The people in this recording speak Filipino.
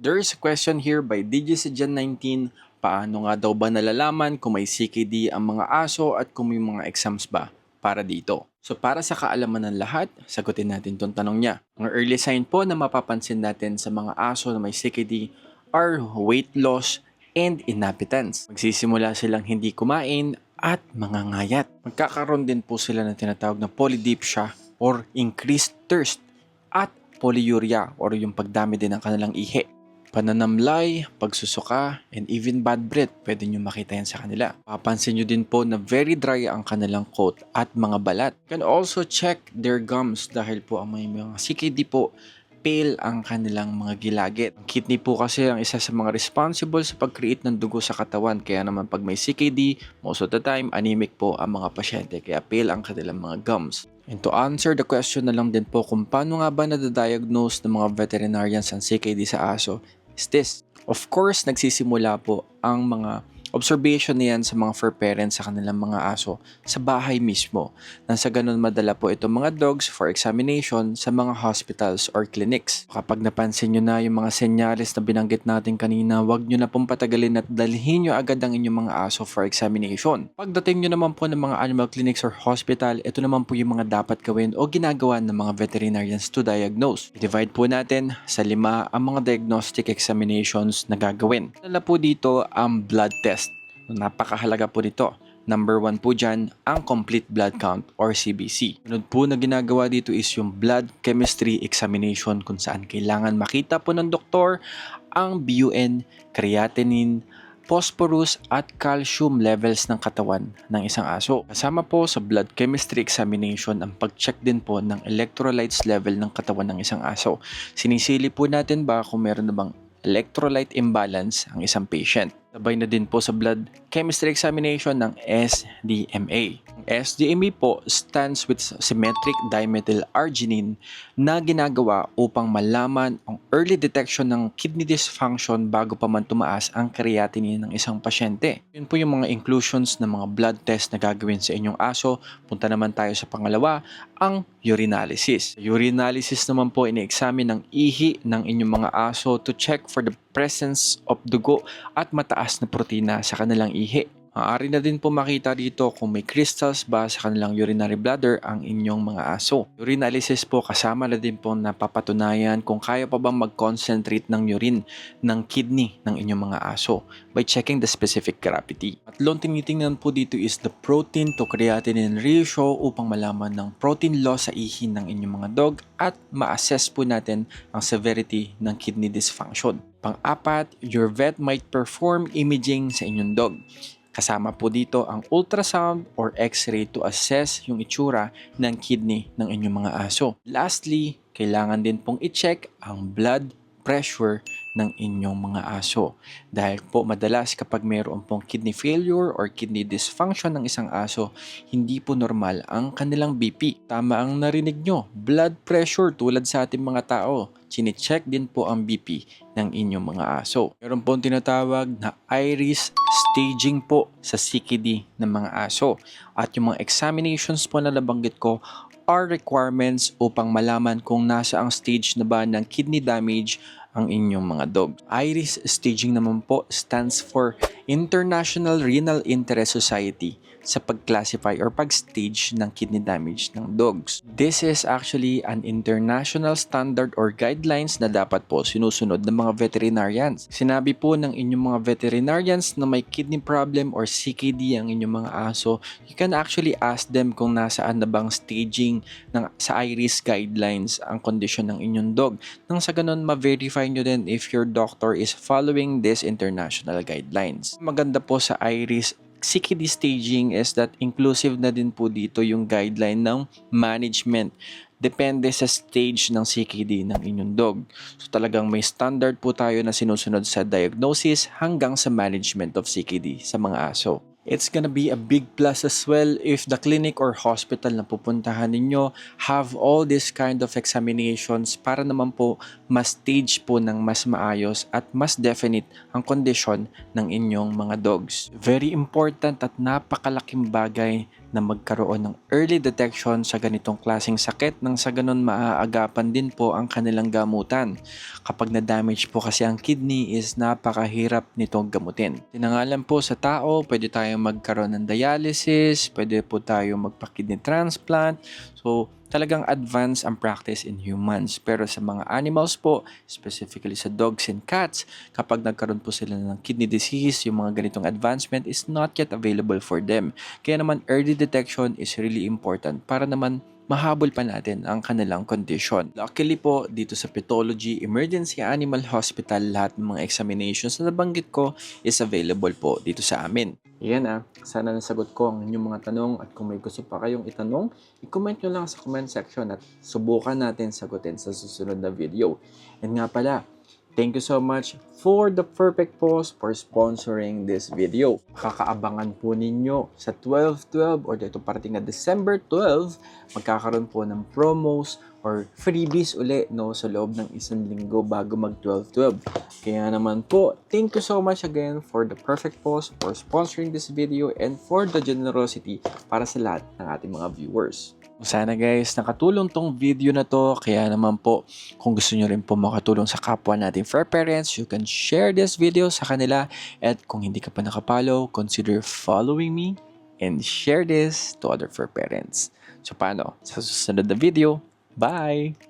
There is a question here by DGCGen19. Paano nga daw ba nalalaman kung may CKD ang mga aso at kung may mga exams ba para dito? So para sa kaalaman ng lahat, sagutin natin itong tanong niya. Ang early sign po na mapapansin natin sa mga aso na may CKD are weight loss and inappetence. Magsisimula silang hindi kumain at mangangayat. Magkakaroon din po sila ng tinatawag na polydipsia or increased thirst at polyuria or yung pagdami din ng kanilang ihi. Pananamlay, pagsusuka, and even bad breath, pwede nyo makita yan sa kanila. Papansin nyo din po na very dry ang kanilang coat at mga balat. You can also check their gums dahil po ang mga CKD po, pale ang kanilang mga gilagid. Ang kidney po kasi ang isa sa mga responsible sa pag-create ng dugo sa katawan. Kaya naman pag may CKD, most of the time, anemic po ang mga pasyente. Kaya pale ang kanilang mga gums. And to answer the question na lang din po kung paano nga ba nadadiagnose ng mga veterinarians ang CKD sa aso is this. Of course, nagsisimula po ang mga observation niyan sa mga fur parents sa kanilang mga aso sa bahay mismo. Nang sa ganun madala po itong mga dogs for examination sa mga hospitals or clinics. Kapag napansin nyo na yung mga senyales na binanggit natin kanina, huwag nyo na pong patagalin at dalhin nyo agad ang inyong mga aso for examination. Pagdating nyo naman po ng mga animal clinics or hospital, ito naman po yung mga dapat gawin o ginagawa ng mga veterinarians to diagnose. I-divide po natin sa 5 ang mga diagnostic examinations na gagawin. Dala po dito ang blood test. Napakahalaga po nito. Number 1 po dyan, ang complete blood count or CBC. Sunod po na ginagawa dito is yung blood chemistry examination kung saan kailangan makita po ng doktor ang BUN, creatinine, phosphorus at calcium levels ng katawan ng isang aso. Kasama po sa blood chemistry examination ang pag-check din po ng electrolytes level ng katawan ng isang aso. Sinisili po natin ba kung meron na bang electrolyte imbalance ang isang patient. Sabay na din po sa blood chemistry examination ng SDMA. Ang SDMA po stands with symmetric dimethyl arginine na ginagawa upang malaman ang early detection ng kidney dysfunction bago pa man tumaas ang creatinine ng isang pasyente. Yun po yung mga inclusions ng mga blood test na gagawin sa inyong aso. Punta naman tayo sa pangalawa, ang urinalysis. Sa urinalysis naman po ini-examine ng ihi ng inyong mga aso to check for the presence of dugo at mataas na protina sa kanilang ihi. Maaari na din po makita dito kung may crystals ba sa kanilang urinary bladder ang inyong mga aso. Urinalysis po kasama na din po napapatunayan kung kaya pa bang mag-concentrate ng urine ng kidney ng inyong mga aso by checking the specific gravity. Tatlong tinitingnan po dito is the protein to creatinine ratio upang malaman ng protein loss sa ihi ng inyong mga dog at ma-assess po natin ang severity ng kidney dysfunction. Pang-apat, your vet might perform imaging sa inyong dog. Kasama po dito ang ultrasound or x-ray to assess yung itsura ng kidney ng inyong mga aso. Lastly, kailangan din pong i-check ang blood pressure ng inyong mga aso. Dahil po madalas kapag mayroon pong kidney failure or kidney dysfunction ng isang aso, hindi po normal ang kanilang BP. Tama ang narinig nyo, blood pressure tulad sa ating mga tao. Chine-check din po ang BP ng inyong mga aso. Meron pong tinatawag na iris staging po sa CKD ng mga aso. At yung mga examinations po na nabanggit ko are requirements upang malaman kung nasa ang stage na ba ng kidney damage ang inyong mga dog. Iris staging naman po stands for International Renal Interest Society sa pag-classify or pag-stage ng kidney damage ng dogs. This is actually an international standard or guidelines na dapat po sinusunod ng mga veterinarians. Sinabi po ng inyong mga veterinarians na may kidney problem or CKD ang inyong mga aso, you can actually ask them kung nasaan na bang staging sa IRIS guidelines ang kondisyon ng inyong dog. Nang sa ganun, ma-verify nyo din if your doctor is following these international guidelines. Maganda po sa IRIS CKD staging is that inclusive na din po dito yung guideline ng management. Depende sa stage ng CKD ng inyong dog. So talagang may standard po tayo na sinusunod sa diagnosis hanggang sa management of CKD sa mga aso. It's gonna be a big plus as well if the clinic or hospital na pupuntahan ninyo have all this kind of examinations para naman po mas stage po ng mas maayos at mas definite ang condition ng inyong mga dogs. Very important at napakalaking bagay na magkaroon ng early detection sa ganitong klaseng sakit nang sa ganun maaagapan din po ang kanilang gamutan. Kapag na-damage po kasi ang kidney is napakahirap nitong gamutin. Tinangalan po sa tao, pwede tayong magkaroon ng dialysis, pwede po tayong magpa-kidney transplant. So, talagang advanced ang practice in humans. Pero sa mga animals po, specifically sa dogs and cats, kapag nagkaroon po sila ng kidney disease, yung mga ganitong advancement is not yet available for them. Kaya naman early detection is really important para naman mahabol pa natin ang kanilang condition. Luckily po, dito sa Pathology Emergency Animal Hospital, lahat ng mga examinations na nabanggit ko is available po dito sa amin. Yan sana nasagot ko ang inyong mga tanong at kung may gusto pa kayong itanong, i-comment nyo lang sa comment section at subukan natin sagutin sa susunod na video. And nga pala, thank you so much for the Perfect Paws for sponsoring this video. Makakaabangan po ninyo sa 12/12 or dito parating na December 12, magkakaroon po ng promos or freebies uli sa loob ng isang linggo bago mag 12/12. Kaya naman po, thank you so much again for the Perfect Paws for sponsoring this video and for the generosity para sa lahat ng ating mga viewers. Sana guys, nakatulong tong video na to. Kaya naman po, kung gusto nyo rin po makatulong sa kapwa natin fur parents, you can share this video sa kanila. At kung hindi ka pa nakapollow, consider following me and share this to other fur parents. So paano? Sa susunod na video, bye!